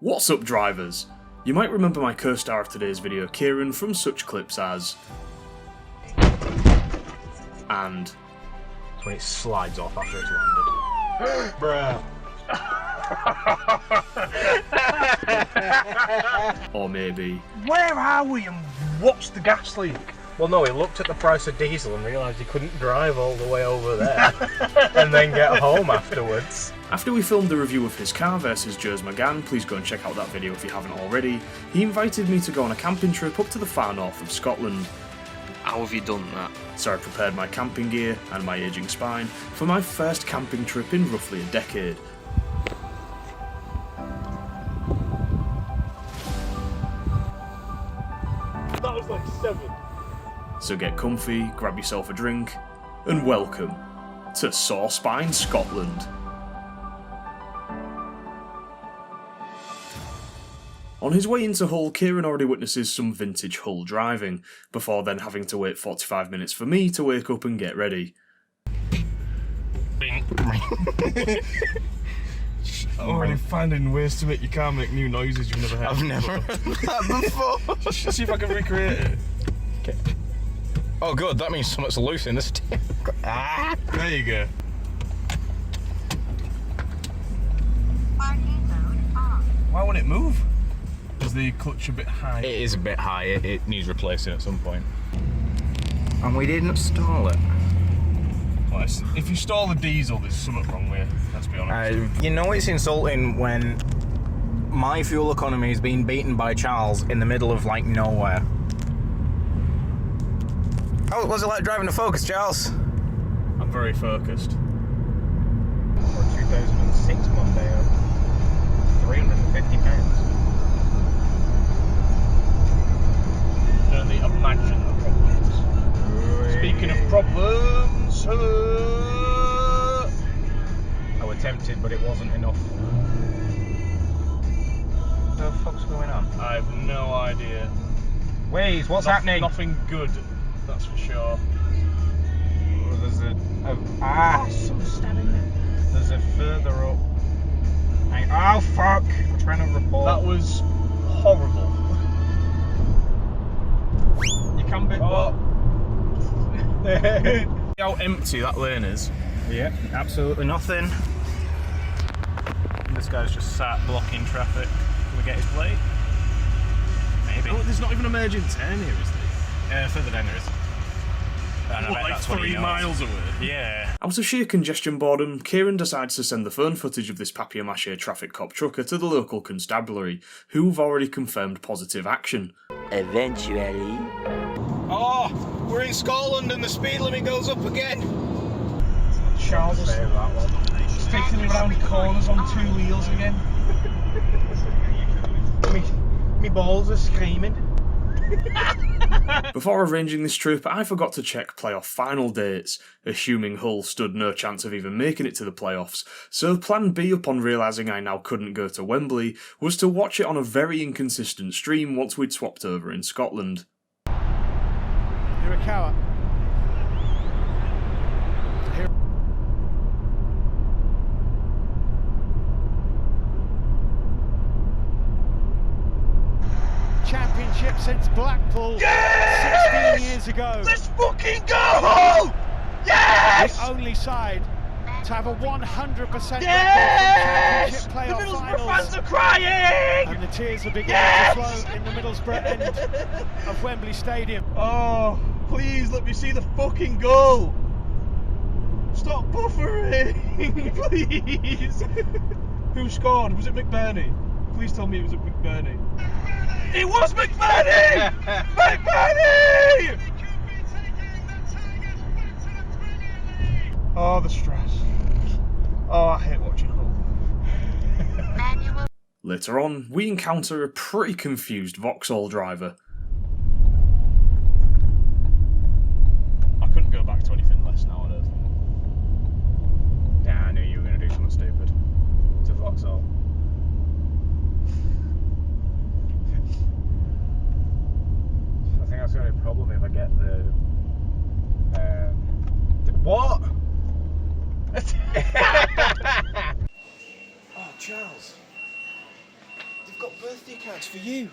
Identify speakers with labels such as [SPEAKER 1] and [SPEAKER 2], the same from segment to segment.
[SPEAKER 1] What's up, drivers? You might remember my co-star of today's video, Kieran, from such clips as... and...
[SPEAKER 2] when it slides off after it's landed. Bruh.
[SPEAKER 1] or maybe...
[SPEAKER 2] where are we and what's the gas leak? Well, no, he looked at the price of diesel and realised he couldn't drive all the way over there and then get home afterwards.
[SPEAKER 1] After we filmed the review of his car versus Joe's McGann, please go and check out that video if you haven't already, he invited me to go on a camping trip up to the far north of Scotland.
[SPEAKER 3] How have you done that?
[SPEAKER 1] So I prepared my camping gear and my ageing spine for my first camping trip in roughly a decade.
[SPEAKER 2] That was like 7.
[SPEAKER 1] So get comfy, grab yourself a drink, and welcome to Sore Spine, Scotland. On his way into Hull, Kieran already witnesses some vintage Hull driving, before then having to wait 45 minutes for me to wake up and get ready.
[SPEAKER 4] Already finding ways to make your car make new noises you've never heard.
[SPEAKER 2] I've never heard that before.
[SPEAKER 4] See if I can recreate it.
[SPEAKER 2] Okay. Oh good, that means something's loose in the steering. Ah!
[SPEAKER 4] There you go. Why won't it move? Is the clutch a bit high?
[SPEAKER 2] It is a bit high, it needs replacing at some point. And we didn't stall it.
[SPEAKER 4] Well, if you stall the diesel, there's something wrong with it, let's be honest.
[SPEAKER 2] You know it's insulting when my fuel economy is being beaten by Charles in the middle of like nowhere. How was it like driving the Focus, Charles?
[SPEAKER 4] I'm very focused.
[SPEAKER 2] For a 2006 Mondeo, £350.
[SPEAKER 4] You can only imagine the problems. Speaking of problems,
[SPEAKER 2] I was tempted, but it wasn't enough. What the fuck's going on?
[SPEAKER 4] I have no idea.
[SPEAKER 2] Waze, what's happening?
[SPEAKER 4] Nothing good, that's for sure.
[SPEAKER 2] Oh, there's someone's stabbing me. There's a further up. Oh fuck! I'm trying to report.
[SPEAKER 4] That was horrible.
[SPEAKER 2] You can be.
[SPEAKER 4] Oh.
[SPEAKER 1] How empty that lane is.
[SPEAKER 2] Yeah, absolutely nothing.
[SPEAKER 4] This guy's just sat blocking traffic. Can we get his plate?
[SPEAKER 2] Maybe.
[SPEAKER 4] Oh, there's not even a merging turn here, is there?
[SPEAKER 2] Further down there is.
[SPEAKER 4] What, like 3 miles away?
[SPEAKER 2] Yeah.
[SPEAKER 1] Out of sheer congestion boredom, Kieran decides to send the phone footage of this papier-mâché traffic cop trucker to the local constabulary, who've already confirmed positive action.
[SPEAKER 3] Eventually.
[SPEAKER 2] Oh, we're in Scotland and the speed limit goes up again.
[SPEAKER 4] Charles is taking me around corners on 2 wheels again.
[SPEAKER 2] Me balls are screaming.
[SPEAKER 1] Before arranging this trip, I forgot to check playoff final dates, assuming Hull stood no chance of even making it to the playoffs, so plan B upon realising I now couldn't go to Wembley was to watch it on a very inconsistent stream once we'd swapped over in Scotland.
[SPEAKER 5] You're a coward. Championship since Blackpool 16 years ago.
[SPEAKER 4] Let's fucking go! Yes!
[SPEAKER 5] The only side to have a 100%
[SPEAKER 4] Yes!
[SPEAKER 5] championship
[SPEAKER 4] The
[SPEAKER 5] playoff
[SPEAKER 4] Middlesbrough
[SPEAKER 5] finals.
[SPEAKER 4] fans are crying!
[SPEAKER 5] And the tears are beginning
[SPEAKER 4] Yes!
[SPEAKER 5] to flow in the Middlesbrough end of Wembley Stadium.
[SPEAKER 4] Oh, please let me see the fucking goal! Stop buffering, please! Who scored? Was it McBurney? Please tell me it was McBurney. It was McBurney! McBurney! Oh, the stress. Oh, I hate watching Hull.
[SPEAKER 1] Later on, we encounter a pretty confused Vauxhall driver.
[SPEAKER 4] I couldn't go back to anything less now, I don't think.
[SPEAKER 2] Yeah, I knew you were going to do something stupid.
[SPEAKER 4] To Vauxhall.
[SPEAKER 2] I think that's going to be a problem if I get the... What?
[SPEAKER 4] Oh, Charles. They've
[SPEAKER 6] birthday cards for you.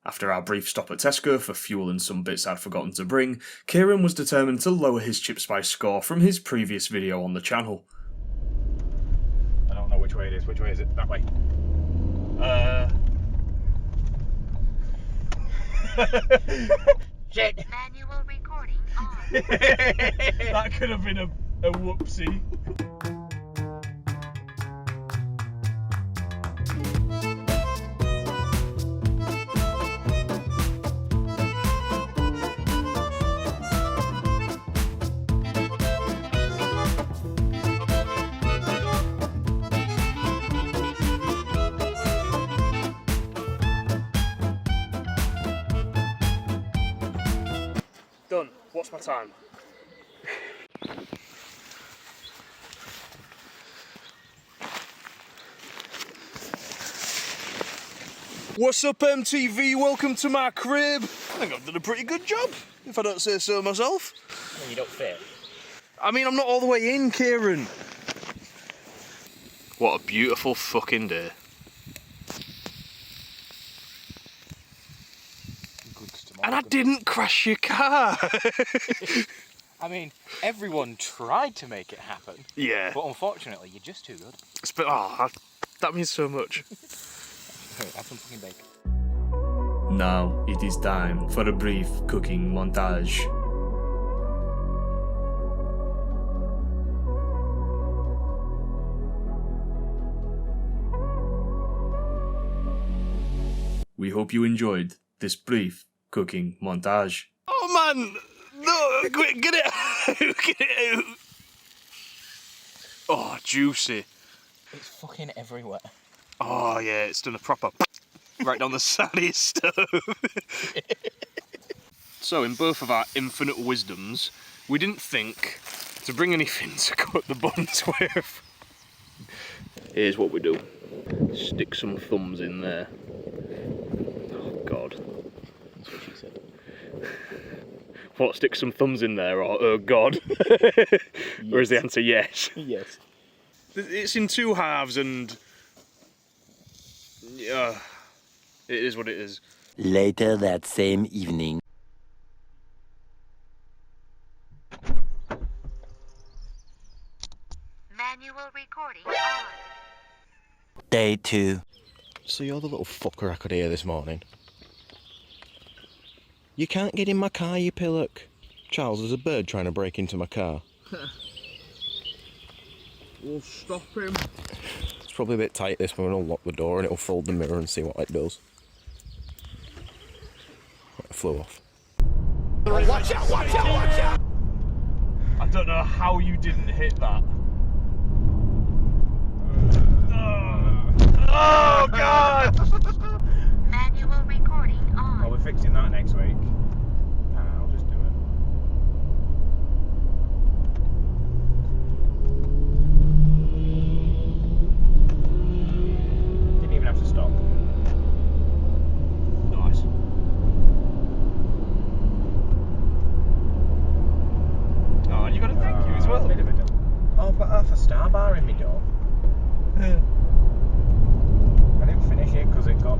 [SPEAKER 1] After our brief stop at Tesco for fuel and some bits I'd forgotten to bring, Kieran was determined to lower his chip spice score from his previous video on the channel.
[SPEAKER 2] I don't know which way it is. Which way is it? That way. Shit.
[SPEAKER 7] Manual recording on.
[SPEAKER 4] That could have been a whoopsie.
[SPEAKER 1] Done. What's my time?
[SPEAKER 6] What's up, MTV? Welcome to my crib. I think I've done a pretty good job, if I don't say so myself.
[SPEAKER 2] Well, you don't fit.
[SPEAKER 6] I mean, I'm not all the way in, Kieran.
[SPEAKER 1] What a beautiful fucking day.
[SPEAKER 6] And I didn't crash your car.
[SPEAKER 2] I mean, everyone tried to make it happen.
[SPEAKER 1] Yeah.
[SPEAKER 2] But unfortunately, you're just too good.
[SPEAKER 1] That means so much.
[SPEAKER 2] Have some fucking bacon.
[SPEAKER 1] Now it is time for a brief cooking montage. We hope you enjoyed this brief cooking montage.
[SPEAKER 6] Oh man, no, quick, get it out, get it out. Oh, juicy.
[SPEAKER 2] It's fucking everywhere.
[SPEAKER 6] Oh yeah, it's done a proper right down the side of your stove. So in both of our infinite wisdoms, we didn't think to bring anything to cut the buns with. Here's what we do. Stick some thumbs in there. Oh God. That's what she said. What, stick some thumbs in there, or oh God? Yes. Or is the answer yes?
[SPEAKER 2] Yes.
[SPEAKER 6] It's in two halves and... yeah, it is what it is.
[SPEAKER 3] Later that same evening.
[SPEAKER 7] Manual recording on.
[SPEAKER 3] Day 2.
[SPEAKER 6] So you're the little fucker I could hear this morning. You can't get in my car, you pillock. Charles, there's a bird trying to break into my car.
[SPEAKER 1] We'll stop him.
[SPEAKER 6] It's probably a bit tight this one. I'll lock the door and it'll fold the mirror and see what it does. It flew off.
[SPEAKER 4] Watch out, watch out, watch out! I don't know how you didn't hit that. Oh God!
[SPEAKER 7] Manual recording on.
[SPEAKER 2] Well, we're fixing that next week. I'll just do it. Didn't even have to stop.
[SPEAKER 4] Nice. Oh, you got to thank you as well.
[SPEAKER 2] Bit of a dump. Oh, but half a star bar in me door. I didn't finish it because it got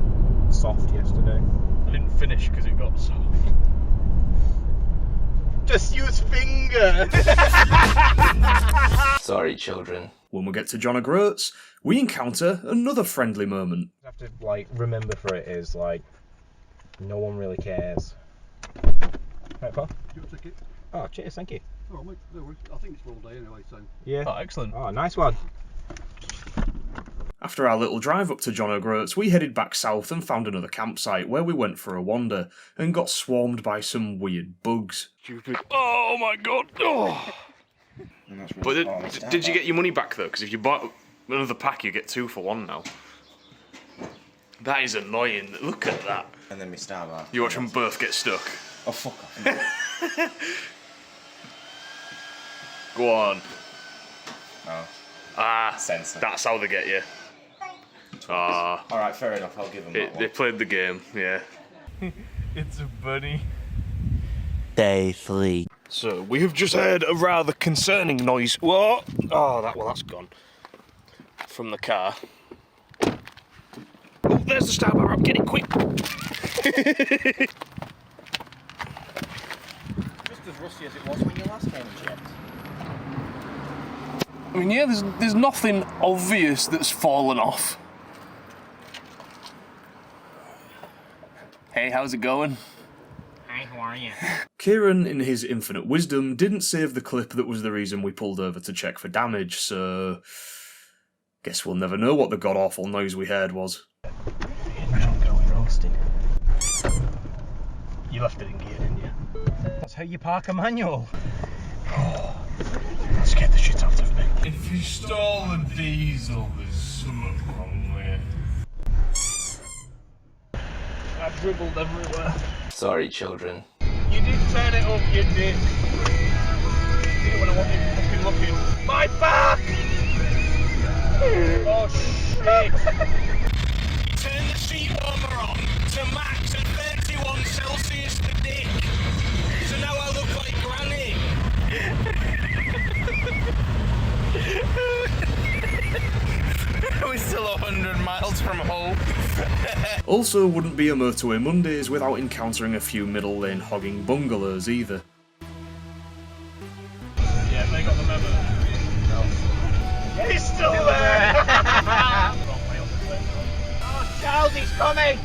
[SPEAKER 2] soft yesterday.
[SPEAKER 4] I didn't finish because it got soft. Just use finger.
[SPEAKER 3] Sorry, children.
[SPEAKER 1] When we get to John Groats, we encounter another friendly moment.
[SPEAKER 2] You have to like remember for it is like no one really cares. Right, Paul?
[SPEAKER 4] Your ticket.
[SPEAKER 2] Oh, cheers, thank you.
[SPEAKER 4] Oh, mate, no worries. I think it's for all day anyway, so.
[SPEAKER 2] Yeah.
[SPEAKER 4] Oh, excellent.
[SPEAKER 2] Oh, nice one.
[SPEAKER 1] After our little drive up to John O'Groats, we headed back south and found another campsite where we went for a wander and got swarmed by some weird bugs.
[SPEAKER 6] Stupid. Oh my God. Oh. But did you get your money back though? Because if you bought another pack, you get 2 for 1 now. That is annoying. Look at that.
[SPEAKER 3] And then we start off.
[SPEAKER 6] You watch them both get stuck.
[SPEAKER 3] Oh, fuck off.
[SPEAKER 6] Go on.
[SPEAKER 3] Oh.
[SPEAKER 6] Ah,
[SPEAKER 3] Censor.
[SPEAKER 6] that's how they get you. Ah,
[SPEAKER 3] Alright, fair enough, I'll give them that
[SPEAKER 6] they
[SPEAKER 3] one.
[SPEAKER 6] played the game, yeah.
[SPEAKER 4] It's a bunny.
[SPEAKER 3] Day 3.
[SPEAKER 6] So, we have just heard a rather concerning noise. What? Oh, that's gone. From the car. there's the start bar up, get it quick!
[SPEAKER 2] Just as rusty as it was when you last came and checked.
[SPEAKER 6] I mean, yeah, there's nothing obvious that's fallen off. Hey, how's it going?
[SPEAKER 2] Hi, how are you?
[SPEAKER 1] Kieran, in his infinite wisdom, didn't save the clip that was the reason we pulled over to check for damage, so guess we'll never know what the god-awful noise we heard was.
[SPEAKER 2] I'm going roasting. You left it in gear, didn't you? That's how you park a manual. Oh, that scared the shit out of me.
[SPEAKER 6] If you stole a diesel, there's something wrong with it.
[SPEAKER 2] I dribbled everywhere.
[SPEAKER 3] Sorry, children.
[SPEAKER 2] You did turn it up, you dick. Did it when I wasn't even fucking looking. My back! Oh shit!
[SPEAKER 6] Turn the seat warmer on to max at 31 Celsius per dick. So now I look like Granny. We're still 100 miles from home.
[SPEAKER 1] Also, wouldn't be a Motorway Mondays without encountering a few middle lane hogging bungalows either.
[SPEAKER 2] Yeah, they got the memo. No. Yeah, he's still there! Wrong way on the plate. Oh, Charles, he's coming!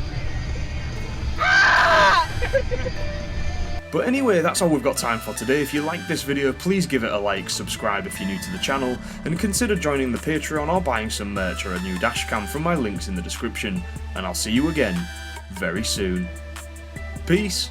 [SPEAKER 1] But anyway, that's all we've got time for today. If you liked this video, please give it a like, subscribe if you're new to the channel, and consider joining the Patreon or buying some merch or a new dashcam from my links in the description. And I'll see you again very soon. Peace!